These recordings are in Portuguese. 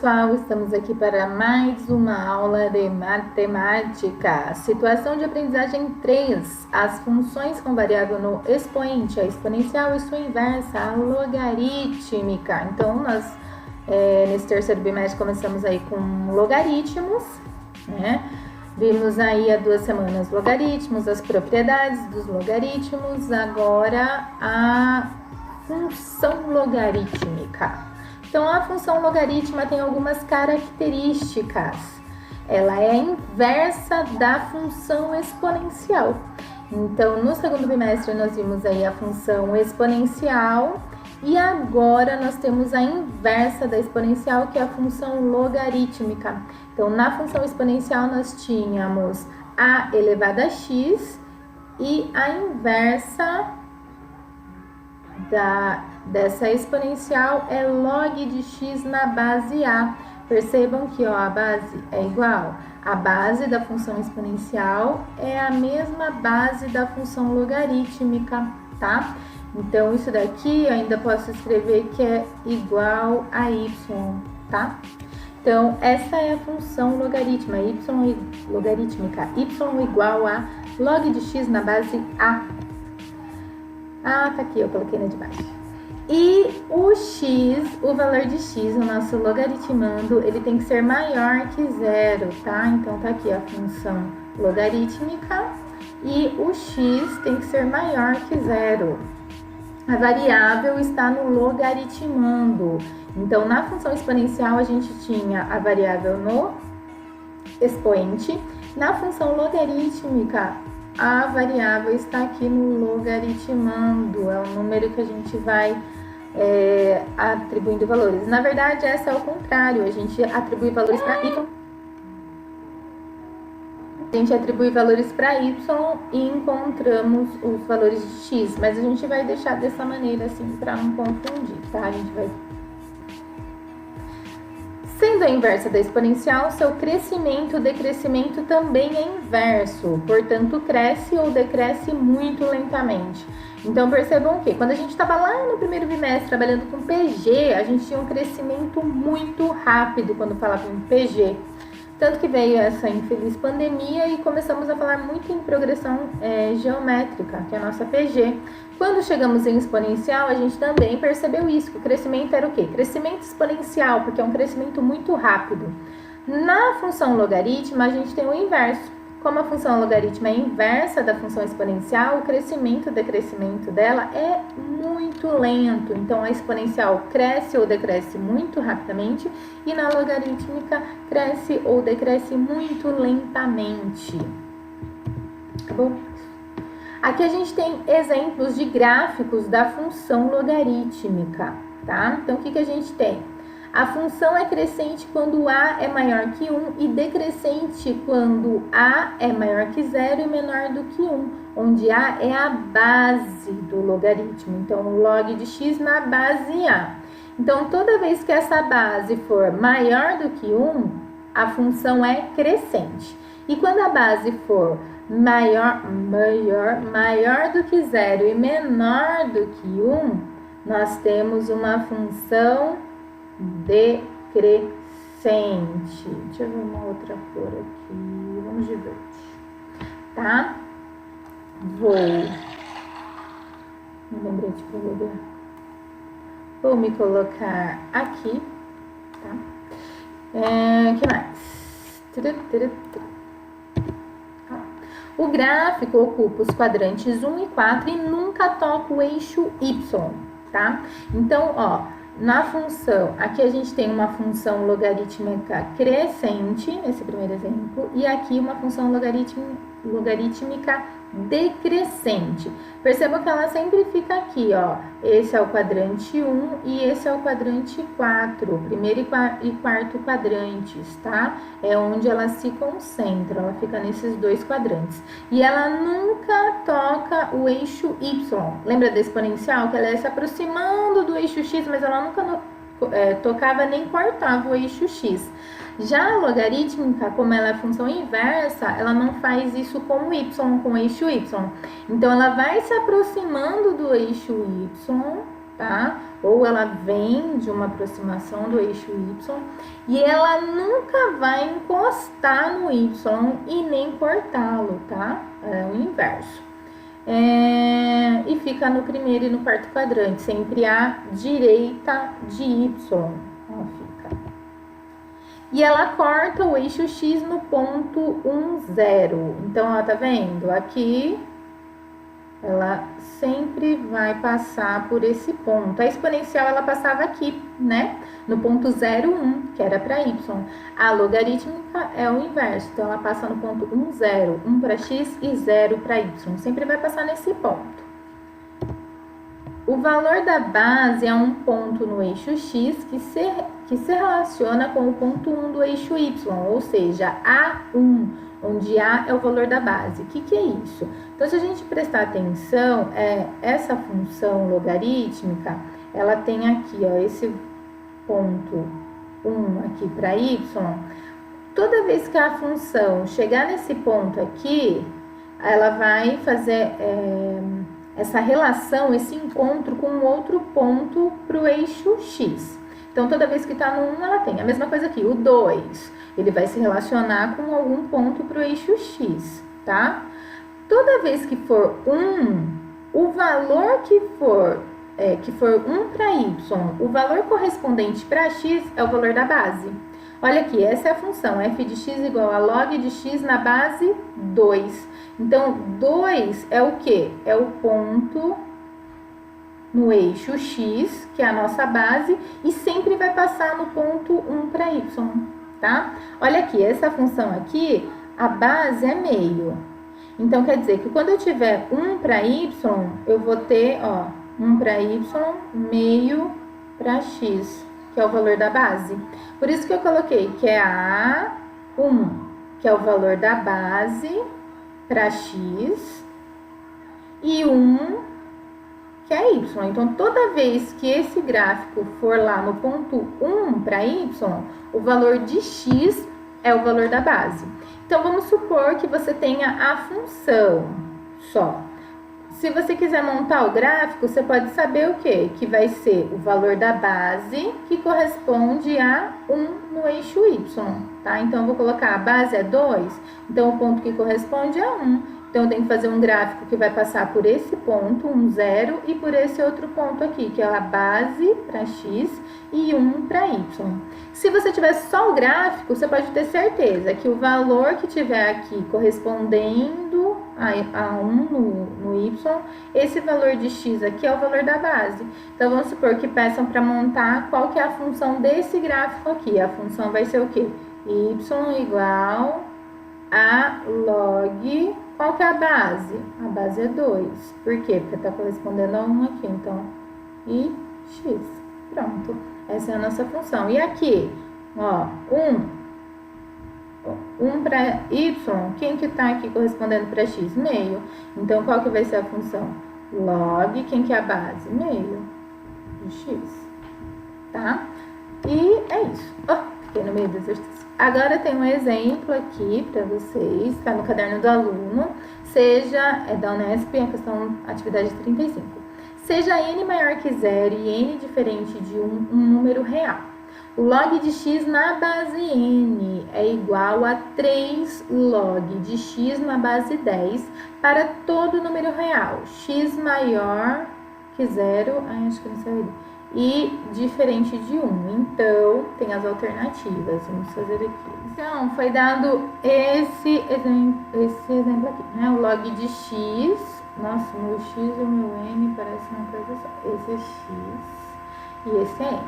pessoal, estamos aqui para mais uma aula de matemática. Situação de aprendizagem 3, as funções com variável no expoente, a exponencial e sua inversa, a logarítmica. Então, nós nesse terceiro bimestre começamos aí com logaritmos, né? Vimos aí há 2 semanas logaritmos, as propriedades dos logaritmos, agora a função logarítmica. Então, a função logarítmica tem algumas características. Ela é a inversa da função exponencial. Então, no segundo bimestre, nós vimos aí a função exponencial e agora nós temos a inversa da exponencial, que é a função logarítmica. Então, na função exponencial, nós tínhamos a elevado a x e a inversa dessa exponencial é log de x na base a. Percebam que a base é igual. A base da função exponencial é a mesma base da função logarítmica, tá? Então, isso daqui eu ainda posso escrever que é igual a y, tá? Então, essa é a função logarítmica, y igual a log de x na base a. Ah, tá aqui, eu coloquei na de baixo. E o x, o valor de x, o nosso logaritmando, ele tem que ser maior que 0, tá? Então, tá aqui a função logarítmica e o x tem que ser maior que 0. A variável está no logaritmando. Então, na função exponencial, a gente tinha a variável no expoente. Na função logarítmica, a variável está aqui no logaritmando, é o número que a gente vai atribuindo valores. Na verdade, essa é o contrário, a gente atribui valores para y. A gente atribui valores para y e encontramos os valores de x, mas a gente vai deixar dessa maneira assim para não confundir, tá? A gente vai... Sendo a inversa da exponencial, seu crescimento ou decrescimento também é inverso, portanto, cresce ou decresce muito lentamente. Então, percebam que quando a gente estava lá no primeiro bimestre trabalhando com PG, a gente tinha um crescimento muito rápido quando falava em PG. Tanto que veio essa infeliz pandemia e começamos a falar muito em progressão geométrica, que é a nossa PG. Quando chegamos em exponencial, a gente também percebeu isso, que o crescimento era o quê? Crescimento exponencial, porque é um crescimento muito rápido. Na função logarítmica, a gente tem o inverso. Como a função logarítmica é inversa da função exponencial, o crescimento e decrescimento dela é muito lento. Então, a exponencial cresce ou decresce muito rapidamente e na logarítmica cresce ou decresce muito lentamente. Tá bom? Aqui a gente tem exemplos de gráficos da função logarítmica, tá? Então, o que a gente tem? A função é crescente quando A é maior que 1 e decrescente quando A é maior que 0 e menor do que 1, onde A é a base do logaritmo. Então, log de x na base A. Então, toda vez que essa base for maior do que 1, a função é crescente. E quando a base for maior do que 0 e menor do que 1, nós temos uma função decrescente. Deixa eu ver uma outra cor aqui. Vamos de verde. Tá? Não lembrei de colorir. Vou me colocar aqui. Tá? Que mais? O gráfico ocupa os quadrantes 1 e 4 e nunca toca o eixo Y, tá? Então, ó, na função, aqui a gente tem uma função logarítmica crescente, nesse primeiro exemplo, e aqui uma função logarítmica decrescente. Percebam que ela sempre fica aqui, ó. Esse é o quadrante 1 e esse é o quadrante 4, primeiro e quarto quadrantes, tá? É onde ela se concentra, ela fica nesses 2 quadrantes. E ela nunca toca o eixo Y. Lembra da exponencial? Que ela ia se aproximando do eixo X, mas ela nunca tocava nem cortava o eixo X. Já a logarítmica, como ela é função inversa, ela não faz isso com o y, com o eixo y. Então, ela vai se aproximando do eixo y tá? Ou ela vem de uma aproximação do eixo Y e ela nunca vai encostar no Y e nem cortá-lo, tá? É o inverso. E fica no primeiro e no quarto quadrante, sempre à direita de Y. Ó, fica. E ela corta o eixo X no ponto 1, 0. Então, ó, tá vendo? Aqui ela sempre vai passar por esse ponto. A exponencial ela passava aqui, né? No ponto 0, 1, que era para y. A logarítmica é o inverso, então ela passa no ponto 1, 0. 1 para x e 0 para y. Sempre vai passar nesse ponto. O valor da base é um ponto no eixo x que se relaciona com o ponto 1 do eixo y, ou seja, A1, onde A é o valor da base. O que é isso? Então, se a gente prestar atenção, essa função logarítmica, ela tem aqui, ó, esse ponto 1 aqui para y. Toda vez que a função chegar nesse ponto aqui, ela vai fazer essa relação, esse encontro com outro ponto para o eixo x. Então, toda vez que está no 1, ela tem. A mesma coisa aqui, o 2, ele vai se relacionar com algum ponto para o eixo x, tá? Toda vez que for 1, o valor que for 1 para y, o valor correspondente para x é o valor da base. Olha aqui, essa é a função, f de x igual a log de x na base 2. Então, 2 é o quê? É o ponto no eixo x, que é a nossa base, e sempre vai passar no ponto 1 para y, tá? Olha aqui, essa função aqui, a base é meio. Então, quer dizer que quando eu tiver 1 para y, eu vou ter, ó, 1 para y, meio para x, que é o valor da base. Por isso que eu coloquei que é a A1, que é o valor da base para x, e 1, que é y. Então, toda vez que esse gráfico for lá no ponto 1 para y, o valor de x é o valor da base. Então, vamos supor que você tenha a função só. Se você quiser montar o gráfico, você pode saber o quê? Que vai ser o valor da base, que corresponde a 1 no eixo y, tá? Então, eu vou colocar a base é 2, então o ponto que corresponde é 1. Então, eu tenho que fazer um gráfico que vai passar por esse ponto, 1, 0, e por esse outro ponto aqui, que é a base para x e 1 para y. Se você tiver só o gráfico, você pode ter certeza que o valor que tiver aqui correspondendo a 1 no y, esse valor de x aqui é o valor da base. Então, vamos supor que peçam para montar qual que é a função desse gráfico aqui. A função vai ser o quê? Y igual a log... Qual que é a base? A base é 2. Por quê? Porque está correspondendo a 1 aqui. Então, e x. Pronto. Essa é a nossa função. E aqui, ó, 1 para y, quem que está aqui correspondendo para x? Meio. Então, qual que vai ser a função? Log, quem que é a base? Meio de x. Tá? E é isso. Fiquei no meio do exercício. Agora tem um exemplo aqui para vocês, tá no caderno do aluno, é da Unesp, a questão atividade 35. Seja n maior que 0 e n diferente de um número real. O log de x na base n é igual a 3 log de x na base 10 para todo número real. X maior que 0, acho que não saiu ali. E diferente de 1. Então, tem as alternativas. Vamos fazer aqui. Então, foi dado esse exemplo aqui, né? O log de x. Nossa, o meu x e o meu n parece uma coisa só. Esse é x e esse é n.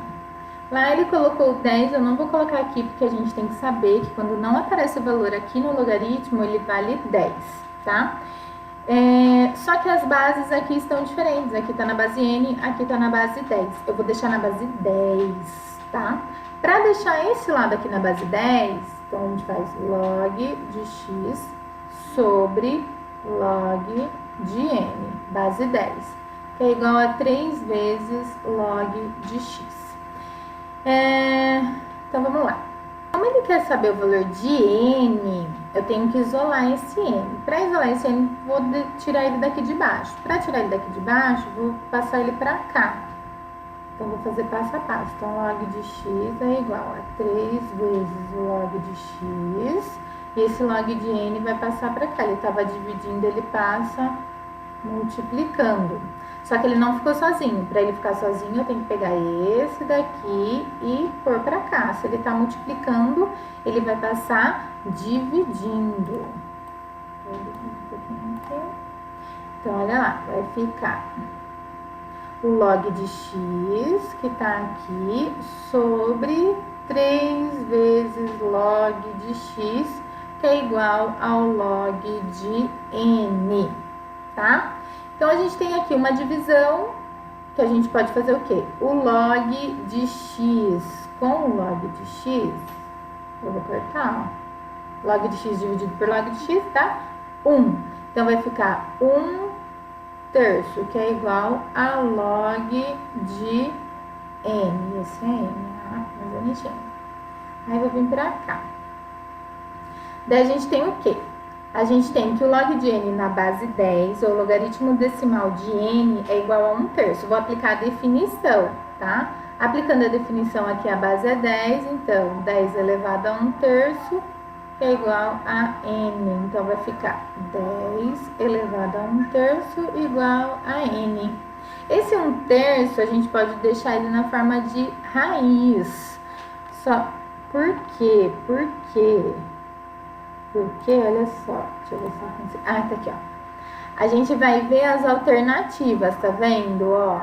Lá ele colocou 10, eu não vou colocar aqui porque a gente tem que saber que quando não aparece o valor aqui no logaritmo, ele vale 10, tá? Só que as bases aqui estão diferentes. Aqui tá na base n, aqui tá na base 10. Eu vou deixar na base 10, tá? Para deixar esse lado aqui na base 10, então a gente faz log de x sobre log de n, base 10, que é igual a 3 vezes log de x. Então vamos lá. Como ele quer saber o valor de n, eu tenho que isolar esse n. Para isolar esse n, vou tirar ele daqui de baixo. Para tirar ele daqui de baixo, vou passar ele para cá, Então, vou fazer passo a passo. Então, log de x é igual a 3 vezes o log de x. E esse log de n vai passar para cá. Ele estava dividindo, ele passa multiplicando. Só que ele não ficou sozinho. Para ele ficar sozinho, eu tenho que pegar esse daqui e pôr para cá. Se ele está multiplicando, ele vai passar dividindo. Então, olha lá, vai ficar o log de x, que está aqui, sobre 3 vezes log de x, que é igual ao log de n, tá? Então, a gente tem aqui uma divisão, que a gente pode fazer o quê? O log de x com o log de x, eu vou cortar, ó. Log de x dividido por log de x dá 1. Então, vai ficar 1 terço, que é igual a log de n. Esse é n, mais bonitinho. Aí, vou vir pra cá. Daí, a gente tem o quê? A gente tem que o log de n na base 10, ou logaritmo decimal de n, é igual a 1 terço. Vou aplicar a definição, tá? Aplicando a definição aqui, a base é 10, então 10 elevado a 1 terço, que é igual a n. Então, vai ficar 10 elevado a 1 terço igual a n. Esse 1 terço, a gente pode deixar ele na forma de raiz. Só por quê? Porque, olha só, deixa eu ver se eu consigo. Ah, tá aqui, ó. A gente vai ver as alternativas, tá vendo, ó?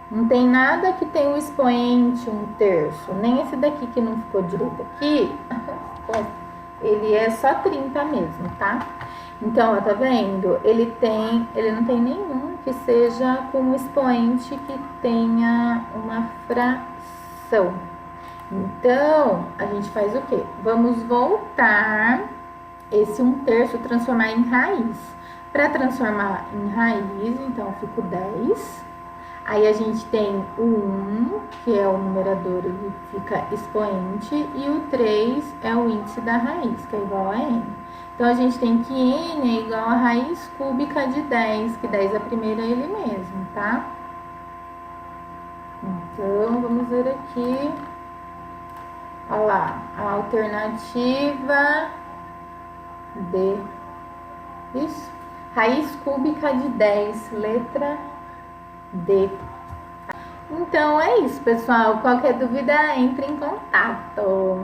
Não tem nada que tem o expoente 1 terço, nem esse daqui que não ficou direito aqui. Ele é só 30 mesmo, tá? Então, ó, tá vendo? Ele não tem nenhum que seja com um expoente que tenha uma fração. Então, a gente faz o quê? Vamos voltar esse 1 terço, transformar em raiz. Para transformar em raiz, então, fica o 10. Aí, a gente tem o 1, que é o numerador, ele fica expoente, e o 3 é o índice da raiz, que é igual a n. Então, a gente tem que n é igual a raiz cúbica de 10, que 10 é a primeira ele mesmo, tá? Então, vamos ver aqui. Olha lá, a alternativa D. Isso. Raiz cúbica de 10, letra D. Então, é isso, pessoal. Qualquer dúvida, entre em contato.